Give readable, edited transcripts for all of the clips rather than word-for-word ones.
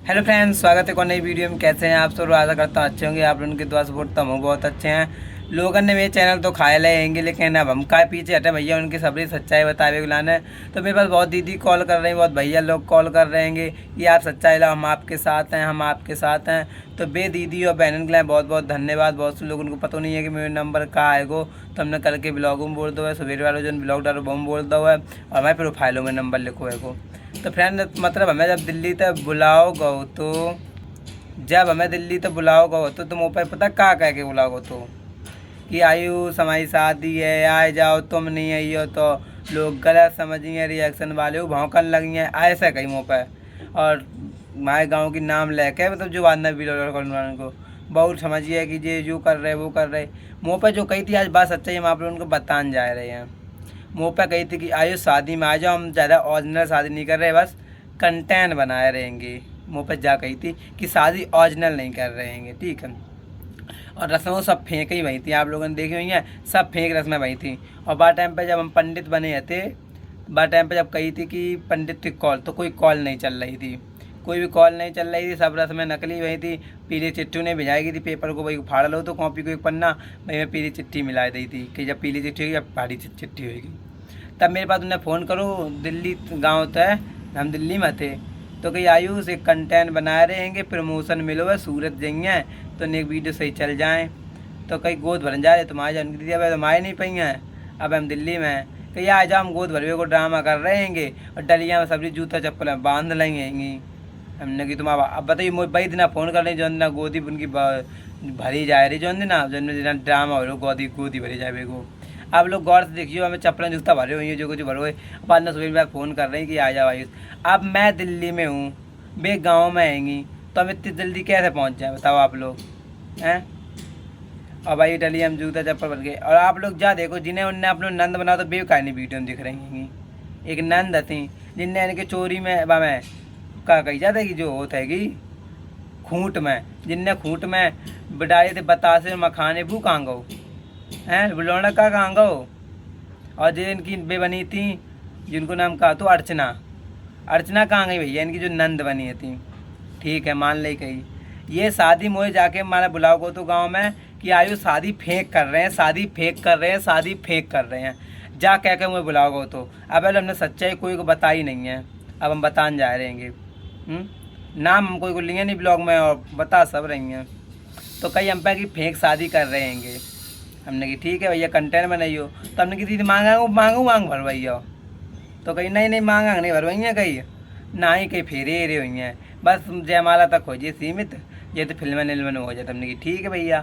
Hello friends, स्वागत है एक और नई वीडियो में। कैसे हैं आप सब? आशा करता हूँ अच्छे होंगे। आप लोगों की दुआ सपोर्ट तो हम बहुत अच्छे हैं। लोगों ने मेरे चैनल तो खाए लाएंगे, लेकिन अब हम का पीछे हटे भैया, उनकी सबरी सच्चाई बतावे बुलाना है। तो मेरे पास बहुत दीदी कॉल कर रहे हैं, बहुत भैया लोग कॉल कर रहे हैं कि आप सच्चाई लाओ, हम आपके साथ हैं, हम आपके साथ हैं। तो बे दीदी और बहनों के लिए बहुत बहुत धन्यवाद। बहुत से लोगों को पता नहीं है कि मेरा नंबर कहाँ आएगो, तो हमने कल के ब्लॉग में बोल दो है, सवेरे वालों जो ब्लॉग डालो वो बोल दो है, और हमारे प्रोफाइलों में नंबर लिखो है को। तो फ्रेंड मतलब हमें जब दिल्ली तक बुलाओ गो, तो जब हमें दिल्ली तो बुलाओगे तो तुम ऊपर पता कहाँ कह के बुलाओगे तो कि आयुष हमारी शादी है, आए जाओ, तुम नहीं आई हो तो लोग गलत समझिए, रिएक्शन वाले भौंकन लगी हैं, ऐसा कहीं मुँह पे। और हमारे गांव की नाम लेके मतलब जो बांधना भी को बहुत समझिए कि ये जो कर रहे वो कर रहे। मुँह पे जो कही थी आज बात सच्चाई, हम आप लोगों को बताने जा रहे हैं। मुँह पे कही थी कि आयुष शादी में आ जाओ, हम ज़्यादा ओरिजिनल शादी नहीं कर रहे, बस कंटेंट बनाए रहेंगे। मुँह पर जा कही थी कि शादी ओरिजिनल नहीं कर रहे हैं, ठीक है। और रस्में सब फेंक ही वही थी, आप लोगों ने देखी हुई हैं, सब फेंक रस्में वही थी। और बार टाइम पे जब हम पंडित बने थे, बार टाइम पे जब कही थी कि पंडित की कॉल, तो कोई कॉल नहीं चल रही थी, कोई भी कॉल नहीं चल रही थी, सब रस्में नकली वही थी। पीली चिट्ठी ने भिजाई थी पेपर को, वही फाड़ लो तो कॉपी को एक पन्ना, वही में पीली चिट्ठी मिला दी थी कि जब पीली चिट्ठी होगी जब पहाड़ी चिट्ठी होगी। तब मेरे पास उन्हें फ़ोन करो, दिल्ली गाँव था, हम दिल्ली में थे। तो कहीं आयुष एक कंटेंट बनाए रहेंगे, प्रमोशन मिलो है, सूरत जाइए तो एक वीडियो सही चल जाए। तो कहीं गोद भरन जा रहे तुम्हारे जान दीदी, अब हमारे नहीं पई हैं, अब हम दिल्ली में हैं। कहीं आ जाओ, हम गोद भरवे को ड्रामा कर रहे हैं और डलिया में सबरी जूता चप्पल बांध लेंगे। हमने कि तुम अब बताइए, मोई बई दिना फ़ोन कर रही जो ना गोदी उनकी भरी जाए रही, जो ना ड्रामा हो रहा गोदी गोदी भरी जाए बेगो। आप लोग गौर से देखिए, हमें चप्पल जूता भरे हुए हैं, जो कुछ भरे हुए। बाद में सुबह फ़ोन कर रहे हैं कि आ जाओ आयुष। अब मैं दिल्ली में हूँ, वे गांव में आएंगी, तो हम इतनी जल्दी कैसे पहुँच जाए बताओ आप लोग हैं। और भाई डली हम जूता चप्पल भर गए। और आप लोग जा देखो, जिन्हें उनने अपने नंद बनाओ तो बेवकानी वीडियो में दिख रही हैं। एक नंद थी जिनने इनके चोरी में मैं का कही जाता है कि जो होता है कि खूंट में, जिनने खूंट में बिडाए थे बतासे मखाने भू कहाँ गो हैं, बुलौना का कहाँ गो। और जो इनकी बेबनी थी, जिनको नाम कहा तो अर्चना, अर्चना कहाँ गई भैया, इनकी जो नंद बनी थी, ठीक है मान ले कही। ये शादी मोए जाके हमारा बुलाओ को तो गांव में कि आयुष शादी फेंक कर रहे हैं, शादी फेंक कर रहे हैं, शादी फेंक कर रहे हैं, जा कह के मुझे बुलाओ को तो। अब हमने सच्चाई कोई को बताई नहीं है, अब हम बताने जा रहे हैं। नाम हम कोई को लिए नहीं ब्लॉग में, और बता सब रही हैं। तो कई हम पे कि फेंक शादी कर रहे हैं। हमने कि ठीक है भैया कंटेंट में नहीं हो, तो हमने कि दीदी मांगू मांग भरवाई हो। तो कहीं नहीं नहीं मांगा नहीं भरवाई हैं, कहीं ना ही कहीं फेरे हेरे हुई हैं, बस जयमाला तक हो जाए सीमित, ये तो फिल्म निलमन हो जाए। हमने कि ठीक है भैया।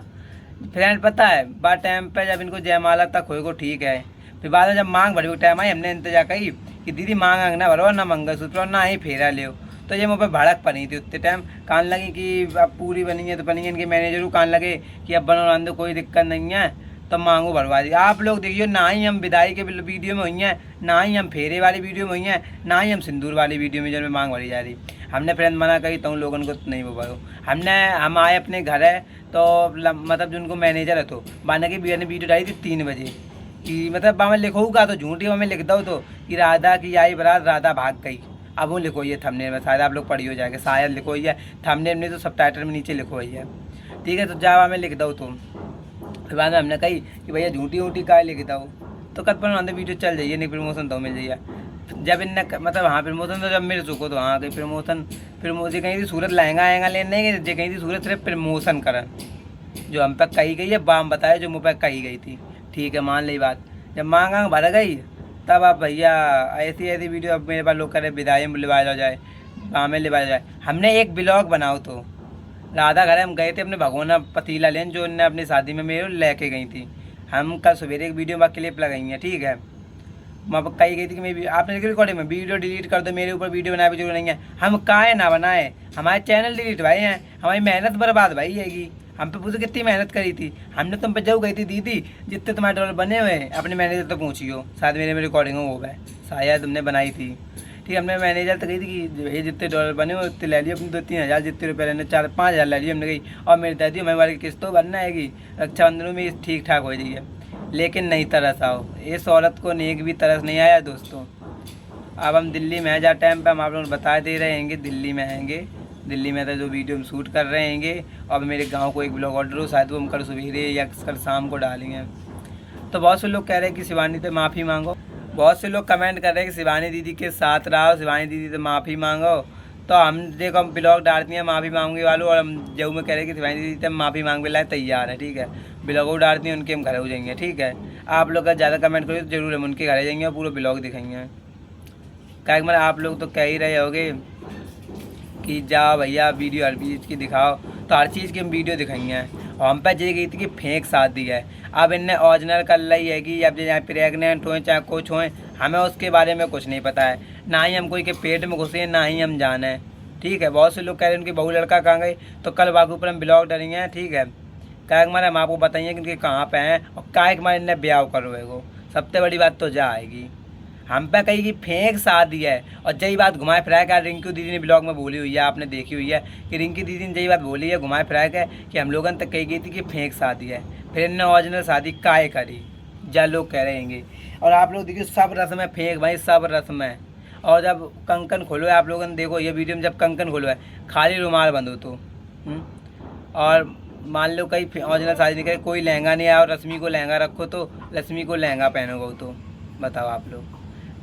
फ्रेंड पता है बात टाइम पे जब इनको जयमाला तक होएगो ठीक है, फिर बाद में जब मांग भरवे टाइम आई, हमने इंतजार कही कि दीदी मांग ना भरवा, ना मंगलसूत्र और ना ही फेरा ले। तो ये मुझ पर भड़क पड़ी थी उतने टाइम, कान लगी कि अब पूरी बनी है तो बनी है। इनके मैनेजर को कान लगे कि अब बनो दो, कोई दिक्कत नहीं है, तो मांगो भरवा दी। आप लोग देखिए, ना ही हम विदाई के वीडियो में हुई हैं, ना ही हम फेरे वाली वीडियो में हुई हैं, ना ही हम सिंदूर वाली वीडियो में जो मांग भरी जा रही। हमने फ्रेंड मना करी तो उन लोगों को नहीं वो भरो। हम आए अपने घर है, तो मतलब जिनको मैनेजर है तो बाना की ने वीडियो डाली थी 3 बजे कि मतलब मैं लिखूँगा तो झूठी मैं लिख दो तो कि राधा की आई बारात राधा भाग गई। अब वो लिखो ये थंबनेल में, शायद आप लोग पढ़ी हो जाएगा, शायद लिखो ये थंबनेल में, तो सबटाइटल में नीचे लिखो है, ठीक है। तो जावा में लिख दो तुम। फिर बाद में हमने कही कि भैया झूठी ऊँटी का लिख दो, तो कद पर अंदर वीडियो चल जाइए, नहीं प्रमोशन तो मिल जाइए। जब इनने मतलब हाँ प्रमोशन तो जब मिल चुको तो हाँ कहीं प्रमोशन कहीं थी सूरत लहंगा आएगा लेने नहीं गई, कहीं थी सूरत सिर्फ प्रमोशन करन, जो हम पे कही गई है बाम बताया जो मुँह पे कही गई थी, ठीक है मान ली बात। जब मांग भर गई तब आप भैया ऐसी ऐसी वीडियो अब मेरे पास लोग करे विदाई में लिवाया जाए, बामें लिवाया जाए। हमने एक ब्लॉग बनाओ तो राधा घर हम गए थे अपने भगवाना पतीला लेन, जो उनने अपनी शादी में मेरे लेके गई थी। हम कल सवेरे एक वीडियो में क्लिप लगाई है, ठीक है। वहाँ पर कही गई थी कि मैं आपने रिकॉर्डिंग में वीडियो डिलीट कर दो, मेरे ऊपर वीडियो बनाए भी जरूर नहीं है। हम काहे ना बनाए, हमारे चैनल डिलीट भाई हैं, हमारी मेहनत बर्बाद भाई हैगी। हम पे पूछो कितनी मेहनत करी थी हमने, तुम पे जब गई थी दीदी जितने तुम्हारे डॉलर बने हुए हैं अपने मैनेजर तक पहुँचियो, शायद मेरे में रिकॉर्डिंग हो गए, शायद तुमने बनाई थी, ठीक। हमने मैनेजर तक गई थी कि भाई जितने डॉलर बने हुए उतने ले लिए, अपने 2-3 हज़ार जितने रुपये लेने 4-5 हज़ार ले लिए हमने गई। और मेरी दादी हमारे वाली किस्तों भरना आएगी, रक्षाबंधन में ठीक ठाक हो जाइए। लेकिन नहीं तरस आओ, इस औरत को नेक भी तरस नहीं आया दोस्तों। अब हम दिल्ली में जा टाइम पे हम आप लोगों को बता दे रहे हैं दिल्ली में आएंगे, दिल्ली में था जो वीडियो हम शूट कर रहे हैंगे। अब मेरे गांव को एक ब्लॉग ऑर्डर हो, शायद वो हम कल सवेरे या कल शाम को डालेंगे। तो बहुत से लोग कह रहे हैं कि शिवानी से माफ़ी मांगो, बहुत से लोग कमेंट कर रहे हैं कि शिवानी दीदी के साथ रहो, शिवानी दीदी से माफ़ी मांगो। तो हम देखो हम ब्लॉग डालती हैं माफ़ी मांगने वालों, और हम जब में कह रहे हैं कि शिवानी दीदी से हम माफ़ी मांगने लाए तैयार है, ठीक है। ब्लॉग डालती हैं उनके हम घर हो जाएंगे, ठीक है। आप लोग का ज़्यादा कमेंट करो तो जरूर हम उनके घर जाएंगे और पूरा ब्लॉग दिखाएंगे। क्या मतलब आप लोग तो कह ही रहे होगे कि जाओ भैया वीडियो हर चीज़ की दिखाओ, तो हर चीज़ की हम वीडियो दिखाएंगे। और हम पे जे गई थी कि फेक शादी है। अब इनने ओरिजिनल कर ली है कि अब चाहे प्रेगनेंट होएं चाहे कुछ होएं, हमें उसके बारे में कुछ नहीं पता है, ना ही हम कोई के पेट में घुसे ना ही हम जाने, ठीक है। बहुत से लोग कह रहे हैं उनकी बहू लड़का कहाँ गई, तो कल बाकी ऊपर हम ब्लॉग डलेंगे, ठीक है। क्या हमारे हम आपको बताइए कि इनके कहाँ पे हैं और क्या हमारे इनने ब्याह करो है। सबसे बड़ी बात तो जा आएगी हम पे कही कि फेक शादी है। और जही बात घुमाए फिराए का रिंकू दीदी ने ब्लॉग में बोली हुई है, आपने देखी हुई है कि रिंकी दीदी ने जही बात बोली है घुमाए फिराए के कि हम लोगों तक कही गई थी कि फेक शादी है, फिर इनने ओरिजिनल शादी काहे करी, जा लोग कह रहेंगे। और आप लोग देखिए सब रस्म है फेक भाई, सब रस्म है। और जब कंकन खोलो है आप लोगों ने देखो ये वीडियो में, जब कंकन खोलो है खाली रुमाल बंद हो तो और मान लो कहीं ओरिजिनल शादी नहीं करे, कोई लहंगा नहीं आया और रश्मि को लहंगा रखो तो रश्मि को लहंगा पहनोगे, तो बताओ आप लोग।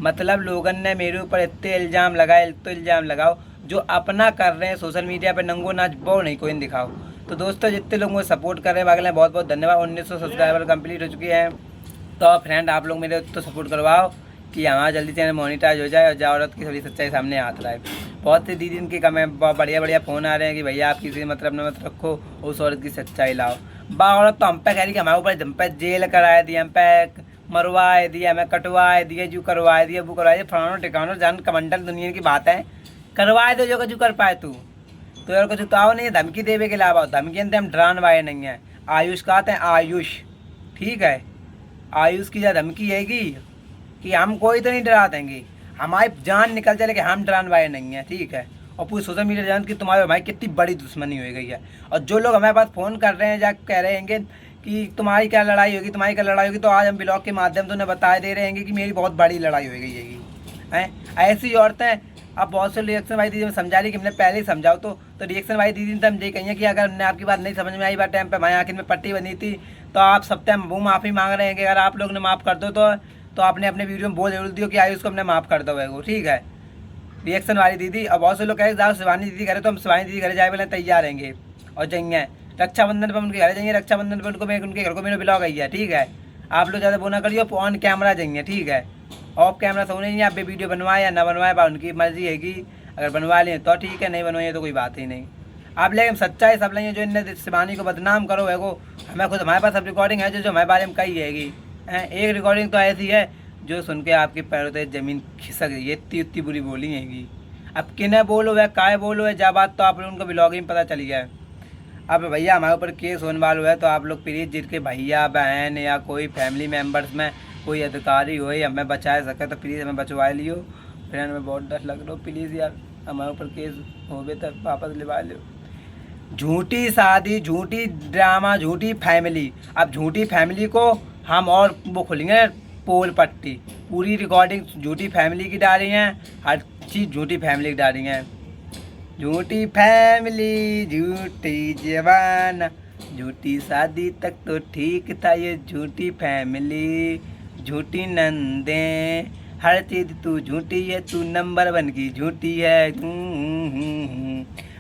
मतलब लोगन ने मेरे ऊपर इतने इल्ज़ाम लगाए, तो इल्ज़ाम लगाओ जो अपना कर रहे हैं सोशल मीडिया पे नंगो नाच वो नहीं कोई दिखाओ। तो दोस्तों जितने लोग मुझे सपोर्ट कर रहे हैं बागले बहुत बहुत धन्यवाद। 1900 सब्सक्राइबर कंप्लीट हो चुके हैं। तो फ्रेंड आप लोग मेरे तो सपोर्ट करवाओ कि हमारा जल्दी चैनल मोनिटाइज हो जाए और जा औरत की थोड़ी सच्चाई सामने आता रहे। बहुत सी दीदी इनके कमेंट बढ़िया बढ़िया फ़ोन आ रहे हैं कि भैया आप किसी मतलब न मत रखो, उस औरत की सच्चाई लाओ। बा औरत तो हम पे कह रही कि हमारे ऊपर हम पे जेल कराए दिए, हम पे मरवाए दिए, हमें कटवाए दिए, जो करवाए दिए वो करवाए दिए, फलानो टिकानो जान कमंडल दुनिया की बात है, करवाए दो जो कर पाए तू तो यार कुछ उताओ नहीं, धमकी देवे के अलावा धमकी हम डरान वाए नहीं है। आयुष कहते हैं आयुष, ठीक है। आयुष की जो धमकी हैगी कि हम कोई तो नहीं डरा देंगे, हमारी जान निकल जाए लेकिन हम डरान वाले नहीं है, ठीक है। और पूरी सोशल मीडिया जान कि तुम्हारे हमारी कितनी बड़ी दुश्मनी हो गई है। और जो लोग हमारे पास फ़ोन कर रहे हैं या कह रहे हैं कि तुम्हारी क्या लड़ाई होगी, तुम्हारी क्या लड़ाई होगी, तो आज हम ब्लॉग के माध्यम से उन्हें बता दे रहे हैं कि मेरी बहुत बड़ी लड़ाई हो गई हैगी हैं। ऐसी औरतें अब बहुत से रिएक्शन भाई दीदी में समझा रही कि हमने पहले ही समझाओ, तो रिएक्शन भाई दीदी ने तो हम ये कहिए कि अगर हमने आपकी बात नहीं समझ में आई बात टाइम पे हमारी आखिर में पट्टी बनी थी, तो आप सब टाइम वो माफ़ी मांग रहे हैं कि अगर आप लोग ने माफ़ कर दो तो आपने अपने वीडियो में बोल जरूर दियो कि आयुष को हमने माफ़ कर दो है वो, ठीक है। रिएक्शन वाली दीदी। और बहुत से लोग कहे जाओ शिवानी दीदी करे, तो हम शिवानी दीदी घर जाए पहले तैयार रहेंगे और जाएंगे रक्षाबंधन पर उनके घर जाएंगे। रक्षाबंधन पर उनके घर को मेरे ब्लॉग आई है, ठीक है। आप लोग ज़्यादा वो ना करिए, ऑन कैमरा जाएंगे, ठीक है। ऑफ कैमरा तो नहीं, आप वीडियो बनवाए या ना बनवाए बा उनकी मर्जी हैगी। अगर बनवा लें तो ठीक है, नहीं बनवाइए तो कोई बात ही नहीं। आप लेकिन सच्चाई सब लेंगे, जो इनने शिवानी को बदनाम करो है वो हमें खुद हमारे पास सब रिकॉर्डिंग है जो हमारे बारे में कही हैगी। एक रिकॉर्डिंग तो ऐसी है जो सुन के आपके पैरों से ज़मीन खिसक गई, इतनी इतनी बुरी बोली हैगी। अब किन्हें बोलो है काय बोलो है, जा बात तो आप लोगों को ब्लॉग में पता चली गया। अब भैया हमारे ऊपर केस होने वाला है, तो आप लोग प्लीज़ जिनके भैया बहन या कोई फैमिली मेम्बर्स में कोई अधिकारी हो हमें बचा सके तो प्लीज़ हमें बचवा लियो। फिर हमें बहुत डर लग रहा, प्लीज़ यार हमारे ऊपर केस हो गए तो वापस लिवा लो। झूठी शादी, झूठी ड्रामा, झूठी फैमिली। अब झूठी फैमिली को हम और वो खुलेंगे पोल पट्टी, पूरी रिकॉर्डिंग झूठी फैमिली की डाली हैं, हर चीज़ झूठी फैमिली की डाली हैं। झूठी फैमिली झूठी जवाना, झूठी शादी तक तो ठीक था, ये झूठी फैमिली झूठी नंदे, हर चीज़ तू झूठी है, तू नंबर 1 की झूठी है।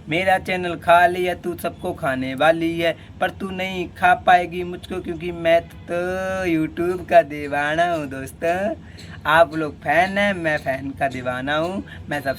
मेरा चैनल खा लिया तू, सबको खाने वाली है, पर तू नहीं खा पाएगी मुझको, क्योंकि मैं तो यूट्यूब का दीवाना हूँ। दोस्तों आप लोग फैन हैं, मैं फ़ैन का दीवाना हूँ। मैं सब